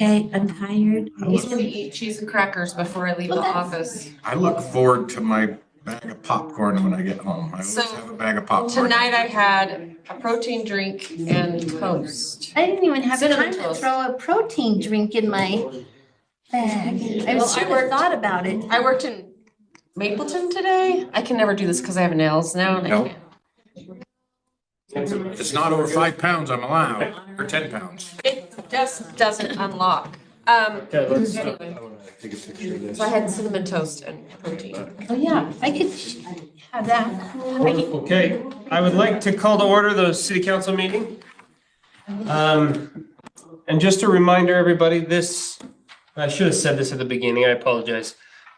okay, I'm tired. He's gonna eat cheese and crackers before I leave the office. I look forward to my bag of popcorn when I get home. I always So, have a bag of popcorn. Tonight I had a protein drink and toast. I didn't even have Cinnamon time to toast. throw a protein drink in my bag. I was Well, I sure worked- thought about it. I worked in Mapleton today. I can never do this because I have nails now and I Nope. can't. It's not over 5 pounds I'm allowed, or 10 pounds. It just doesn't unlock. Okay, let's, Anyway, take a picture of this. so I had cinnamon toast and protein. Oh, yeah, I could have that. Okay, I would like to call to order the city council meeting. And just a reminder, everybody, I should have said this at the beginning, I apologize.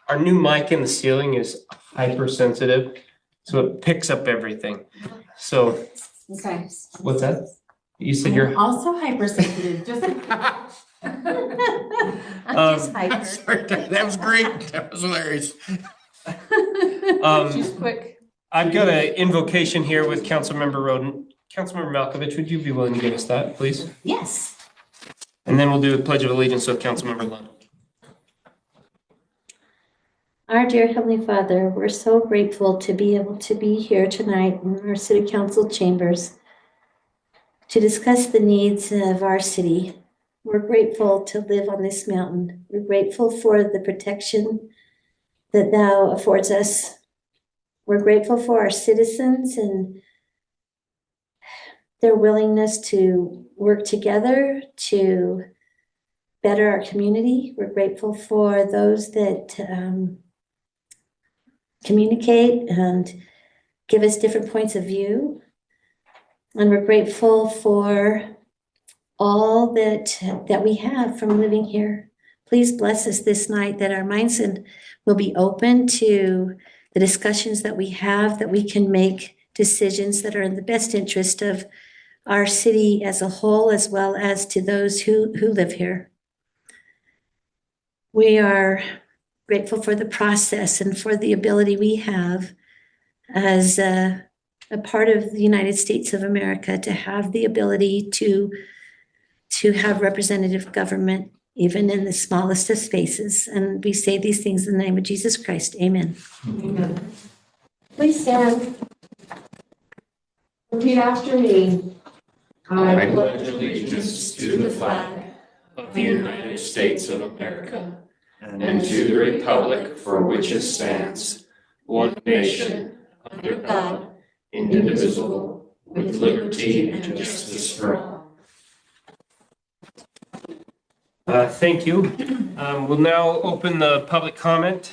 Our new mic in the ceiling is hypersensitive, so it picks up everything. So, Okay. what's that? You said you're, Also hypersensitive, just. I'm just hyper. Sorry, that was great. That was hilarious. She's quick. I've got an invocation here with Councilmember Roden. Councilmember Malkovich, would you be willing to give us that, please? Yes. And then we'll do a pledge of allegiance with Councilmember Lund. Our dear Heavenly Father, we're so grateful to be able to be here tonight in our city council chambers to discuss the needs of our city. We're grateful to live on this mountain. We're grateful for the protection that thou affords us. We're grateful for our citizens and their willingness to work together to better our community. We're grateful for those that communicate and give us different points of view. And we're grateful for all that we have from living here. Please bless us this night that our minds will be open to the discussions that we have, that we can make decisions that are in the best interest of our city as a whole, as well as to those who live here. We are grateful for the process and for the ability we have as a part of the United States of America to have the ability to have representative government, even in the smallest of spaces. And we say these things in the name of Jesus Christ. Amen. Amen. Please stand. Repeat after me. I pledge allegiance to the flag of the United States of America and to the republic for which it stands, one nation, under God, indivisible, with liberty and justice for all. Thank you. We'll now open the public comment.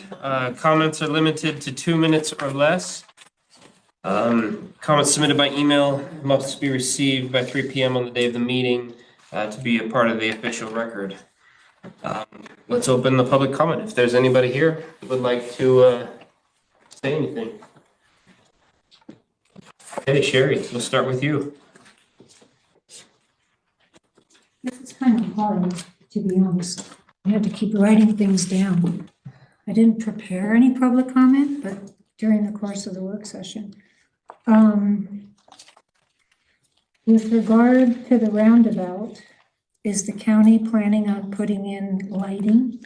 Comments are limited to 2 minutes or less. Comments submitted by email must be received by 3 p.m. on the day of the meeting to be a part of the official record. Let's open the public comment. If there's anybody here who would like to say anything. Okay, Sherry, we'll start with you. This is kind of hard, to be honest. I had to keep writing things down. I didn't prepare any public comment, but during the course of the work session. With regard to the roundabout, is the county planning on putting in lighting?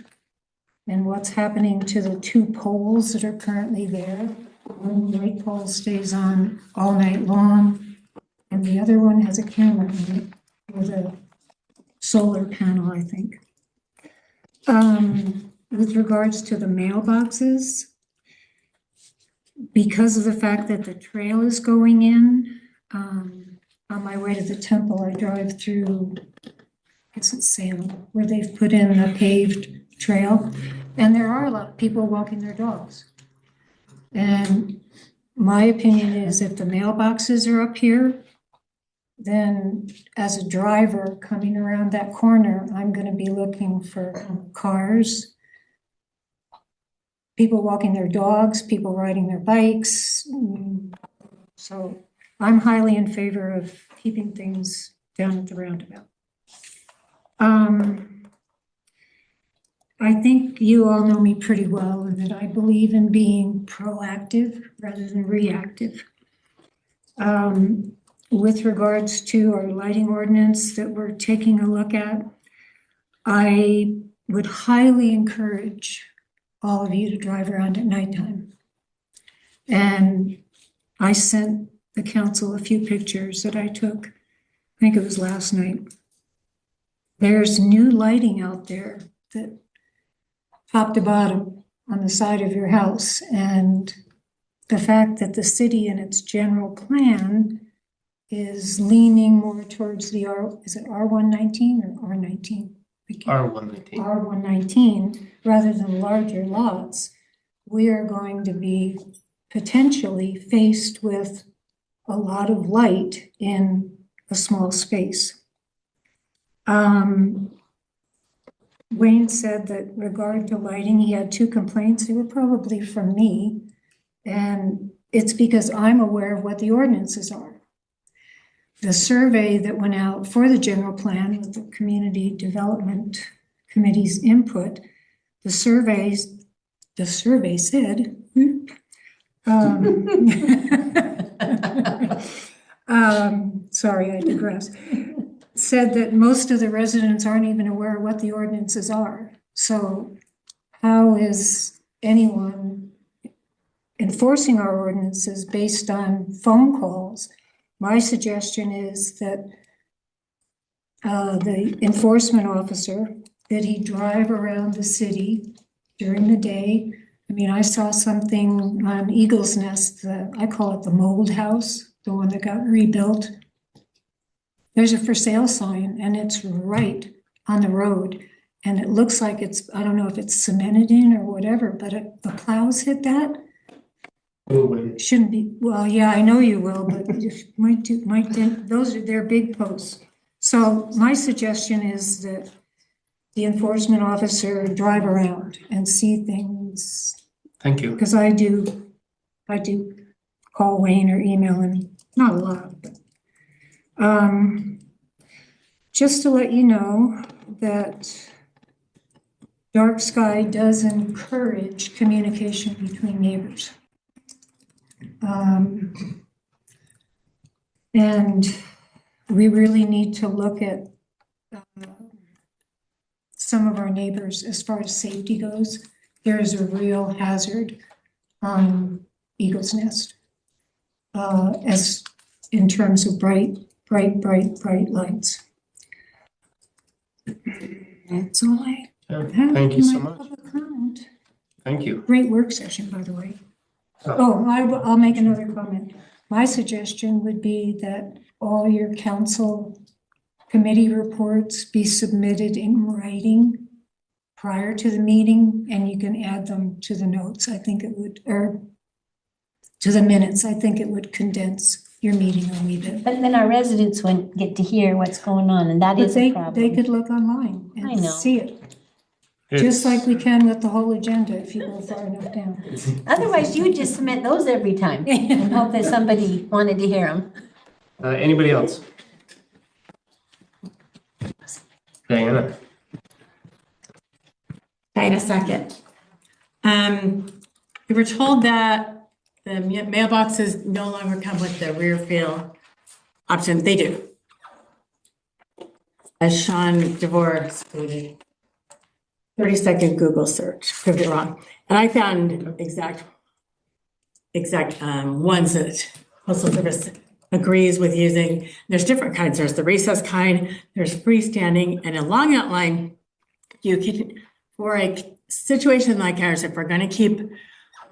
And what's happening to the 2 poles that are currently there? One light pole stays on all night long, and the other one has a camera in it with a solar panel, I think. With regards to the mailboxes, because of the fact that the trail is going in, on my way to the temple, I drive through, I guess it's Salem, where they've put in a paved trail, and there are a lot of people walking their dogs. And my opinion is if the mailboxes are up here, then as a driver coming around that corner, I'm going to be looking for cars, people walking their dogs, people riding their bikes. So I'm highly in favor of keeping things down at the roundabout. I think you all know me pretty well and that I believe in being proactive rather than reactive. With regards to our lighting ordinance that we're taking a look at, I would highly encourage all of you to drive around at nighttime. And I sent the council a few pictures that I took, I think it was last night. There's new lighting out there that top to bottom on the side of your house. And the fact that the city in its general plan is leaning more towards the is it R119 or R19? R119. R119 rather than larger lots, we are going to be potentially faced with a lot of light in a small space. Wayne said that regard to lighting, he had 2 complaints. They were probably from me. And it's because I'm aware of what the ordinances are. The survey that went out for the general plan with the Community Development Committee's input, the survey said, sorry, I digress, said that most of the residents aren't even aware of what the ordinances are. So how is anyone enforcing our ordinances based on phone calls? My suggestion is that the enforcement officer, that he drive around the city during the day. I mean, I saw something on Eagle's Nest, I call it the mold house, the one that got rebuilt. There's a for sale sign and it's right on the road. And it looks like it's, I don't know if it's cemented in or whatever, but the plows hit that. Shouldn't be, well, yeah, I know you will, but you might dent, they're big posts. So my suggestion is that the enforcement officer drive around and see things. Thank you. Because I do call Wayne or email him, not a lot, but. Just to let you know that Dark Sky does encourage communication between neighbors. And we really need to look at some of our neighbors as far as safety goes. There is a real hazard on Eagle's Nest as in terms of bright lights. That's all I have. Thank you in so my much. public comment. Thank you. Great work session, by the way. I'll make another comment. My suggestion would be that all your council committee reports be submitted in writing prior to the meeting, and you can add them to the notes. I think it would, or to the minutes. I think it would condense your meeting a wee bit. But then our residents wouldn't get to hear what's going on, and that But is a problem. they could look online I and know. see it, just like we can with the whole agenda if you go far enough down. Otherwise, you would just submit those every time and hope that somebody wanted to hear them. Anybody else? Diana? Wait a second. We were told that the mailboxes no longer come with the rear fill option. They do. As Sean DeVore stated, 30-second Google search proved it wrong. And I found exact ones that Postal Service agrees with using. There's different kinds. There's the recessed kind, there's freestanding, and along that line, you can, for a situation like ours, if we're going to keep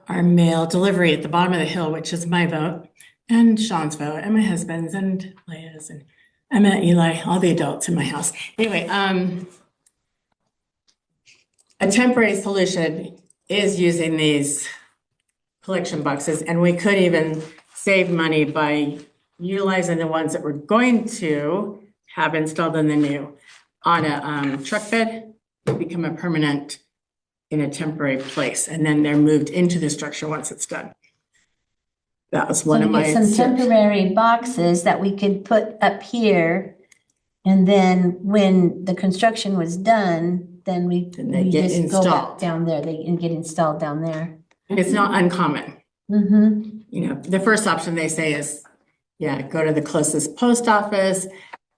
our mail delivery at the bottom of the hill, which is my vote, and Sean's vote, and my husband's, and Leia's, and Emma, Eli, all the adults in my house. Anyway, a temporary solution is using these collection boxes, and we could even save money by utilizing the ones that we're going to have installed in the new on a truck bed, become a permanent in a temporary place, and then they're moved into the structure once it's done. That was one of my. Some temporary boxes that we could put up here. And then when the construction was done, then we they get just go back installed. down there, they can get installed down there. It's not uncommon. Mm-hmm. You know, the first option they say is, yeah, go to the closest post office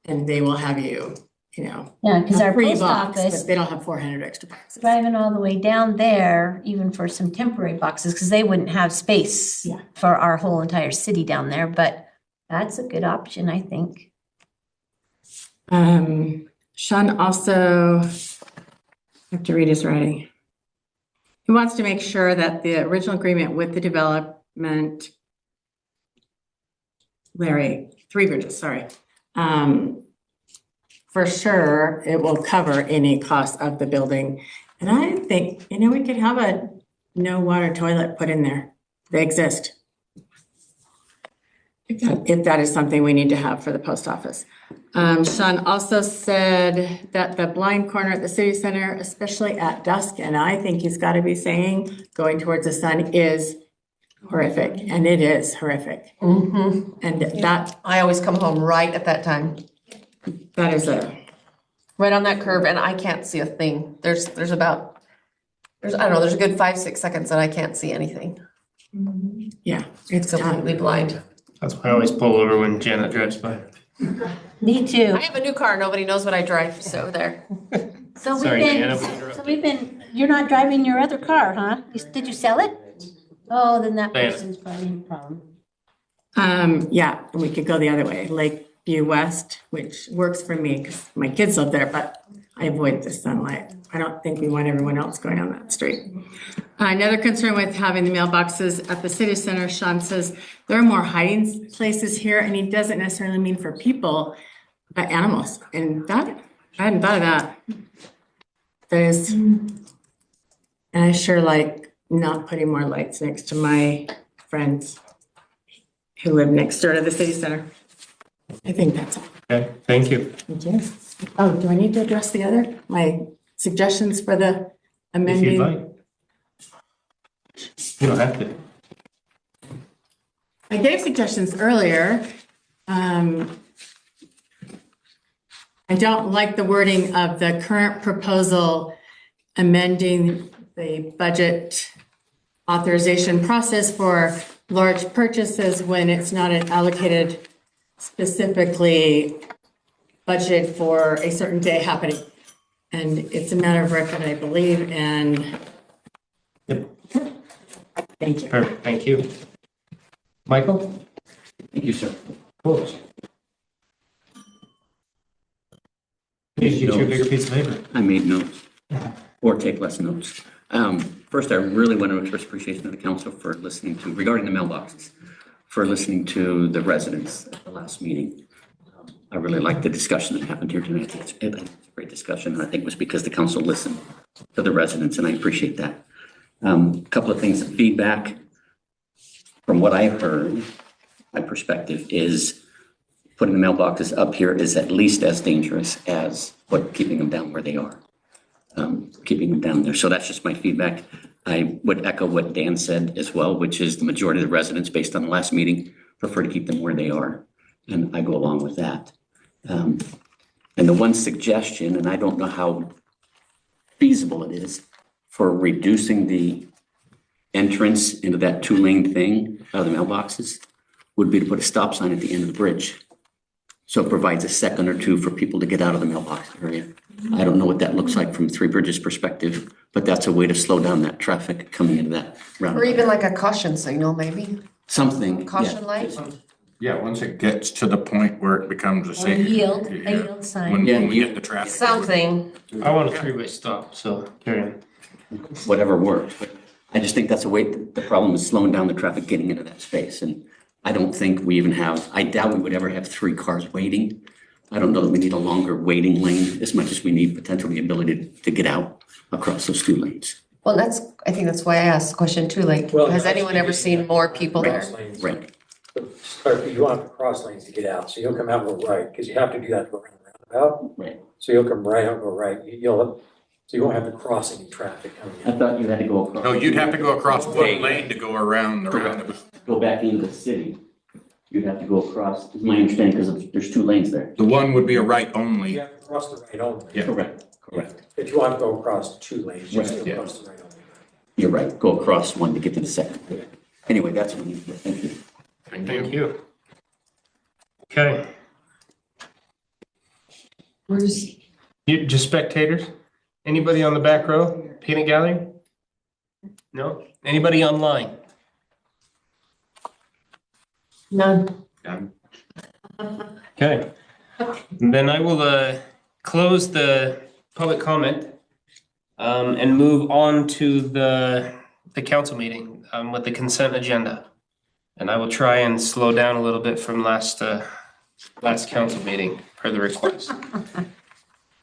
and they will have you you know, Yeah, because our free post box, office, but they don't have 400 extra boxes. driving all the way down there, even for some temporary boxes, because they wouldn't have space Yeah. for our whole entire city down there, but that's a good option, I think. Sean also, I have to read his writing. He wants to make sure that the original agreement with the development, Larry, Three Bridges, sorry. For sure, it will cover any cost of the building. And I think, you know, we could have a no water toilet put in there. They exist. If that is something we need to have for the post office. Sean also said that the blind corner at the city center, especially at dusk, and I think he's got to be saying going towards the sun is horrific, and it is horrific. Mm-hmm. And that I always come home right at that time, is right on that curve, and I can't see a thing. There's I don't know, there's a good 5-6 seconds that I can't see anything. yeah, It's it's completely blind. That's why I always pull over when Janet drives by. Me too. I have a new car, nobody knows what I drive, so there. So we've Sorry, been, Janet, we so interrupted. we've been, you're not driving your other car, huh? Did you sell it? Oh, then that Diana. person's probably in a problem. yeah, we could go the other way, Lakeview West, which works for me because my kids live there, but I avoid the sunlight. I don't think we want everyone else going on that street. Another concern with having the mailboxes at the city center, Sean says, there are more hiding places here, and he doesn't necessarily mean for people, but animals. And that, I hadn't thought of that. And I sure like not putting more lights next to my friends who live next door to the city center. I think that's all. Okay, thank you. Thank you. Oh, do I need to address the other, my suggestions for the If you'd amending? like. You don't have to. I gave suggestions earlier. I don't like the wording of the current proposal amending the budget authorization process for large purchases when it's not allocated specifically budgeted for a certain day happening. And it's a matter of record, I believe, and Yep. thank you. Perfect, thank you. Michael? Thank you, sir. Cool. Did you get your big piece of paper? I made notes, or take less notes. First, I really want to express appreciation to the council for listening to, regarding the mailboxes, for listening to the residents at the last meeting. I really liked the discussion that happened here tonight. It's a great discussion, and I think it was because the council listened to the residents, and I appreciate that. A couple of things of feedback. From what I heard, my perspective is putting the mailboxes up here is at least as dangerous as keeping them down where they are. Keeping them down there. So that's just my feedback. I would echo what Dan said as well, which is the majority of the residents, based on the last meeting, prefer to keep them where they are. And I go along with that. And the one suggestion, and I don't know how feasible it is, for reducing the entrance into that 2-lane thing out of the mailboxes, would be to put a stop sign at the end of the bridge. So it provides a second or two for people to get out of the mailbox area. I don't know what that looks like from Three Bridges perspective, but that's a way to slow down that traffic coming into that Or roundabout. even like a caution signal, maybe, Something, yeah. caution light. Yeah, once it gets to the point where it becomes a A safe. yield When sign. Yeah, when we get the traffic. Something. I want a 3-way stop, so carry on. Whatever works. But I just think that's a way, the problem is slowing down the traffic getting into that space. And I don't think we even have, I doubt we would ever have 3 cars waiting. I don't know that we need a longer waiting lane as much as we need potentially the ability to get out across those 2 lanes. Well, I think that's why I asked the question too, like, Well, has anyone ever seen more people there? Cross lanes. Right. Or you want the cross lanes to get out, so you'll come out and go right, because you have to do that to go around the roundabout. Right. So you'll come right out and go right, so you won't have to cross any traffic coming I in. thought you had to go across. No, you'd have to go across one lane to go around the roundabout. Go back into the city. You'd have to go across, is my understanding, because there's 2 lanes there. The one would be a right You only. have to cross the right only. Yeah. Correct. If you want to go across 2 lanes, you Right, still yeah. cross the right only. You're right, go across one to get to the second. Anyway, that's what I need. Thank you. Thank you. Okay, You, just spectators? Anybody on the back row, peanut gallery? No? Anybody online? None. Okay. Then I will close the public comment and move on to the council meeting with the consent agenda. And I will try and slow down a little bit from last council meeting per the request.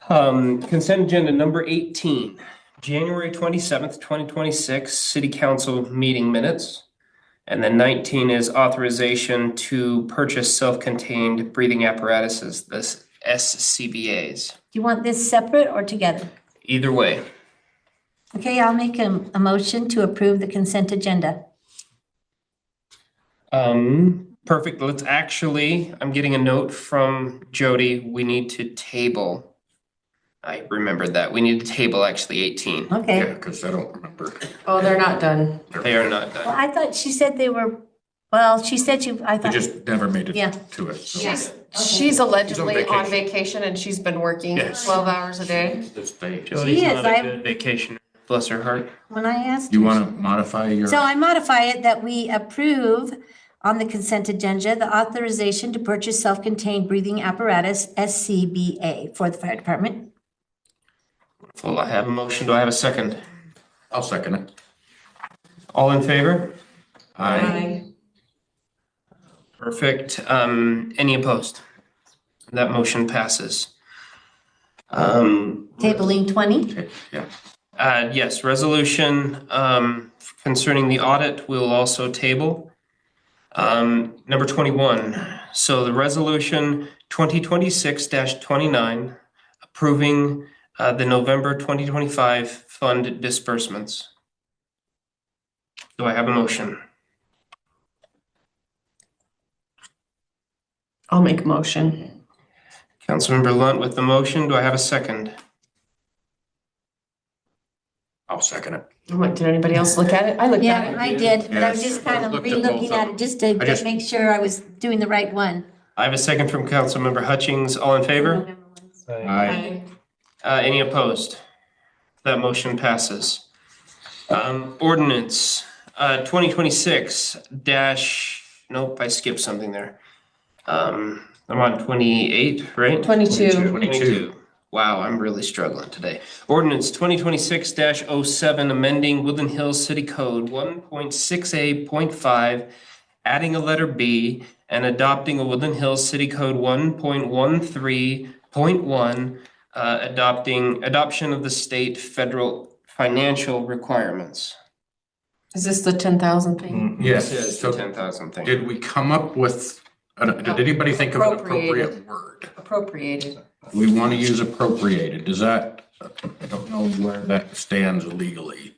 Consent agenda number 18, January 27th, 2026, city council meeting minutes. And then 19 is authorization to purchase self-contained breathing apparatuses, this SCBA's. Do you want this separate or together? Either way. Okay, I'll make a motion to approve the consent agenda. Perfect. Let's actually, I'm getting a note from Jody. We need to table. I remembered that. We need to table actually 18. Yeah, Okay. because I don't remember. Oh, they're not done. They are not Well, done. I thought she said they were, well, she said I I thought. just never made it Yeah. to it. so. She's allegedly on vacation. vacation and she's been working Yes. 12 hours a day. This day. Jody's She is, not a I'm- good vacationer. Bless her heart. When I asked. You her, want to modify your? So I modify it that we approve on the consent agenda, the authorization to purchase self-contained breathing apparatus, SCBA, for the fire department. Well, I have a motion. Do I have a second? I'll second it. All in favor? Aye. Perfect. Any opposed? That motion passes. Tabling 20. Okay, yeah. Yes, resolution concerning the audit will also table. Number 21, so the resolution 2026-29 approving the November 2025 fund disbursements. Do I have a motion? I'll make a motion. Councilmember Lunt with the motion. Do I have a second? I'll second it. Did anybody else look at it? I looked Yeah, at it. I did, but I was Yes, just kind I of looked at both re-looking of at them. it just to I just- make sure I was doing the right one. I have a second from Councilmember Hutchings. All in favor? Aye. Any opposed? That motion passes. Ordinance 2026 dash, nope, I skipped something there. I'm on 28, right? 22. 22. Wow, I'm really struggling today. Ordinance 2026-07, amending Woodland Hills City Code 1.6A.5, adding a letter B, and adopting a Woodland Hills City Code 1.13.1, adoption of the state federal financial requirements. Is this the 10,000 thing? Yes, This is the so 10,000 thing. did we come up with, did anybody think of an appropriate Appropriated. word? Appropriated. We want to use appropriated. Does that, I don't know where that stands legally.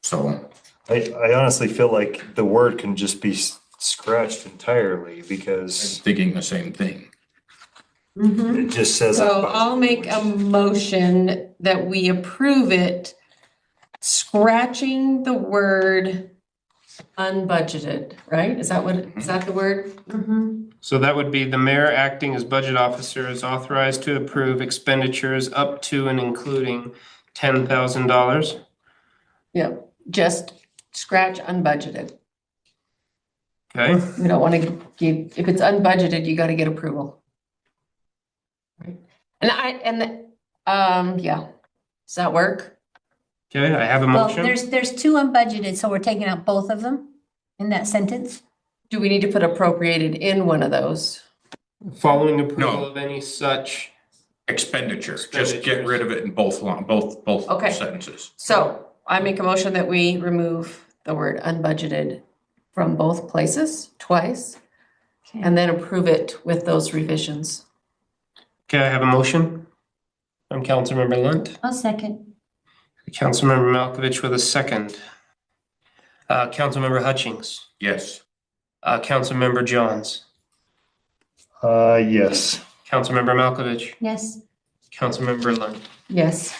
So, I honestly feel like the word can just be scratched entirely I'm because thinking the same thing. it just says. So I'll make a motion that we approve it, scratching the word unbudgeted, right? Is that the word? Mm-hmm. So that would be the mayor acting as budget officer is authorized to approve expenditures up to and including $10,000. Yep, just scratch unbudgeted. Okay, We don't want to give, if it's unbudgeted, you got to get approval. Right. Yeah, does that work? okay, I have a Well, motion. there's two unbudgeted, so we're taking out both of them in that sentence? Do we need to put appropriated in one of those? Following approval No. of any such, Expenditure, just get rid of it in both Okay. sentences. So I make a motion that we remove the word unbudgeted from both places twice and then approve it with those revisions. okay, I have a motion from Councilmember Lunt, I'll second. Councilmember Malkovich with a second. Councilmember Hutchings, Yes. Councilmember Johns, Yes. Councilmember Malkovich, Yes, Councilmember Lunt. Yes.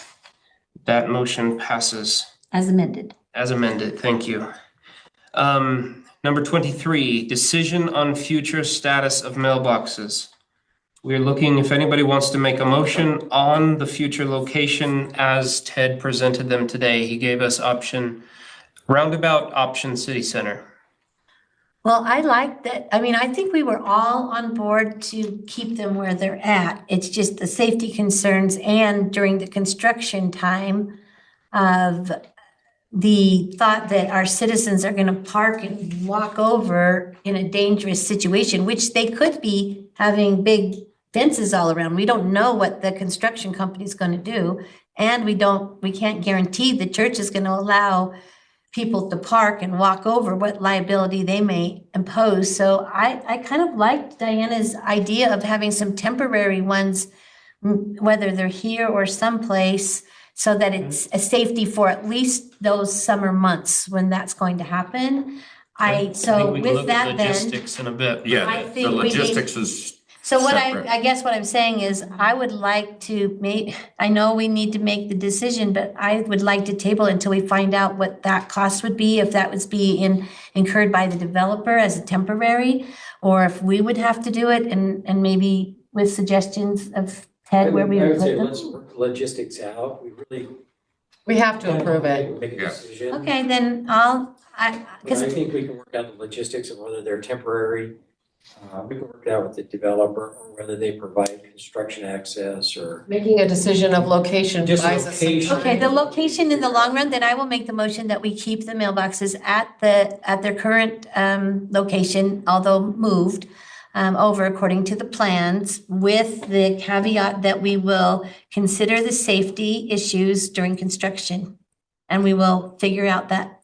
That motion passes. as amended. As amended, thank you. Number 23, decision on future status of mailboxes. We're looking if anybody wants to make a motion on the future location as Ted presented them today. He gave us roundabout option city center. Well, I like that. I mean, I think we were all on board to keep them where they're at. It's just the safety concerns and during the construction time of the thought that our citizens are gonna park and walk over in a dangerous situation, which they could be having big fences all around. We don't know what the construction company's gonna do. And we can't guarantee the church is gonna allow people to park and walk over, what liability they may impose. So I kind of liked Diana's idea of having some temporary ones, whether they're here or someplace, so that it's a safety for at least those summer months when that's going to happen. think So we can with look at that then, logistics in a bit. I Yeah, the think we need- logistics is so what separate. I guess what I'm saying is I would like to I know we need to make the decision, but I would like to table until we find out what that cost would be, if that was incurred by the developer as a temporary, or if we would have to do it and maybe with suggestions of Ted where we I would would say put them. let's work the logistics out. We really. We have to approve it. Make a Yeah. decision. Okay, then But I because think we can work out the logistics of whether they're temporary. We can work it out with the developer, or whether they provide construction access or. Making a decision of location Just buys us some location. time. okay, the location in the long run, then I will make the motion that we keep the mailboxes at their current location, although moved over according to the plans, with the caveat that we will consider the safety issues during construction. And we will figure out that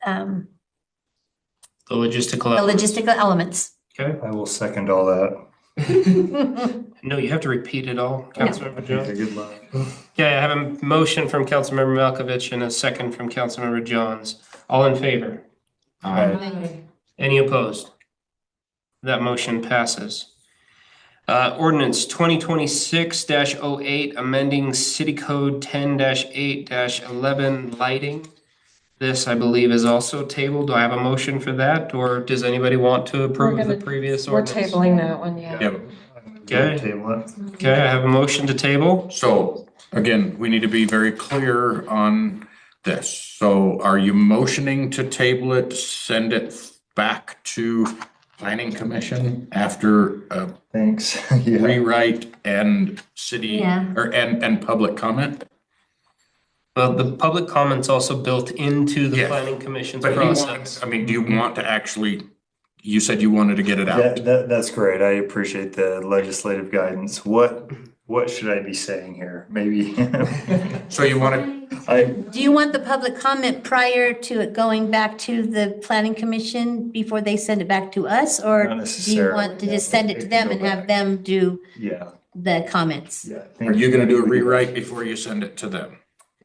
The logistical. the elements. logistical elements. Okay. I will second all that. No, you have to repeat it all, Councilmember Jones. Okay, good luck. Okay, I have a motion from Councilmember Malkovich and a second from Councilmember Johns. All in favor? Any opposed? That motion passes. Ordinance 2026-08, amending City Code 10-8-11 lighting. This, I believe, is also tabled. Do I have a motion for that, or does anybody want to approve the previous We're ordinance? tabling that one, yeah. Yeah, Okay. Table it. Okay, I have a motion to table. so again, we need to be very clear on this. So are you motioning to table it, send it back to planning commission after a Thanks. Yeah. rewrite and city Yeah. and public comment? Well, the public comment's also built into the Yes. planning commission's But do you want, process. I mean, do you want to actually, you said you wanted to get it out? That's great. I appreciate the legislative guidance. What should I be saying here? Maybe. So you want to, Do you want the public comment prior to it going back to the planning commission before they send it back to us? Or Not do you necessarily. want to just send it to them and have them do Yeah, the comments? yeah. are you gonna do a rewrite before you send it to them?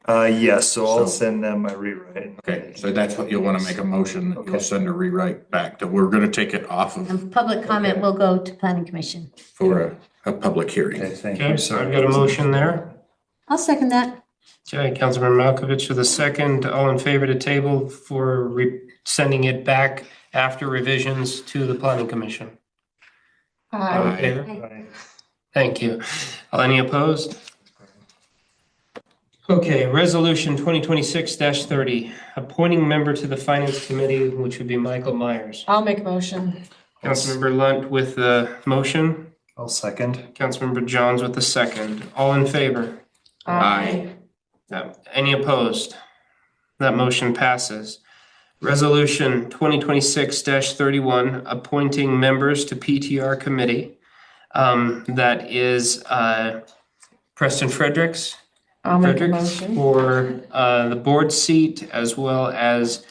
Yes, so I'll So- send them my rewrite. Okay, so that's what you'll wanna make a motion, that you'll Okay. send a rewrite back, that we're gonna take it off of And public comment will go to planning commission. for a public hearing. Okay, thank Okay, you. so I've got a motion there. I'll second that. Okay, Councilmember Malkovich with a second. All in favor to table for sending it back after revisions to the planning commission? All in favor? Thank you. Any opposed? Okay, resolution 2026-30, appointing member to the finance committee, which would be Michael Myers. I'll make a motion. Councilmember Lunt with the motion, I'll second. Councilmember Johns with the second. All in favor? Aye. Any opposed? That motion passes. Resolution 2026-31, appointing members to PTR committee. That is Preston Fredericks. I'll make a Fredericks motion. for the board seat, as well as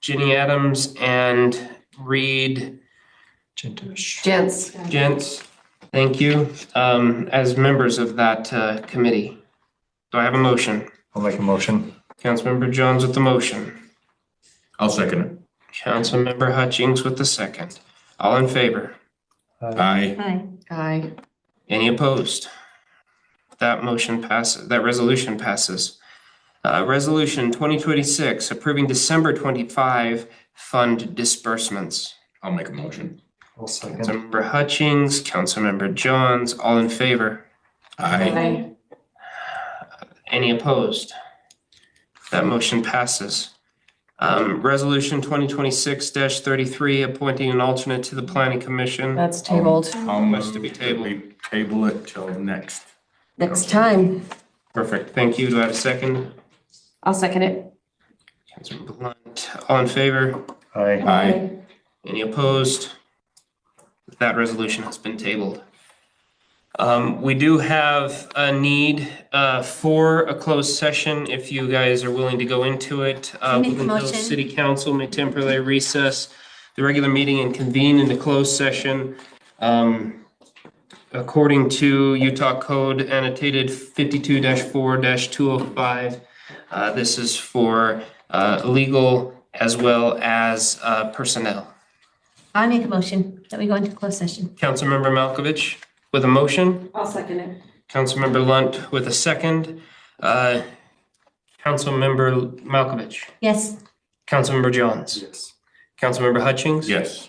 Ginny Adams and Reed Gentish. Gents. Gents. Thank you, as members of that committee. Do I have a motion? I'll make a motion. Councilmember Johns with the motion. I'll second it. Councilmember Hutchings with the second. All in favor? Aye. Aye. Aye. Any opposed? That motion passes, that resolution passes. Resolution 2026, approving December 25 fund disbursements. I'll make a motion. I'll second. Councilmember Hutchings, Councilmember Johns, all in favor? I, Any opposed? That motion passes. Resolution 2026-33, appointing an alternate to the Planning Commission. That's tabled. I'll Must be tabled. we table it till next. Next time. Perfect, thank you. Do I have a second? I'll second it. Councilmember Blunt, all in favor? Aye. Any opposed? That resolution has been tabled. We do have a need for a closed session if you guys are willing to go into it. Make a Woodland Hills motion. City Council may temporarily recess the regular meeting and convene into closed session. According to Utah Code annotated 52-4-205, this is for legal as well as personnel. I make a motion that we go into closed session. Councilmember Malkovich with a motion. I'll second it. Councilmember Lunt with a second. Councilmember Malkovich. Yes. Councilmember Johns. Yes. Councilmember Hutchings. Yes.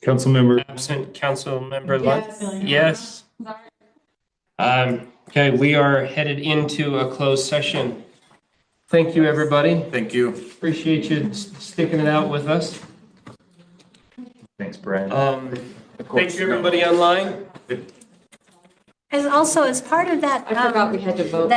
Councilmember. Absent Councilmember Lunt. Yes. Okay, we are headed into a closed session. Thank you, everybody. Thank you. Appreciate you sticking it out with us. Thanks, Brian. Thank you, everybody online. And also, as part of that. I forgot we had to vote.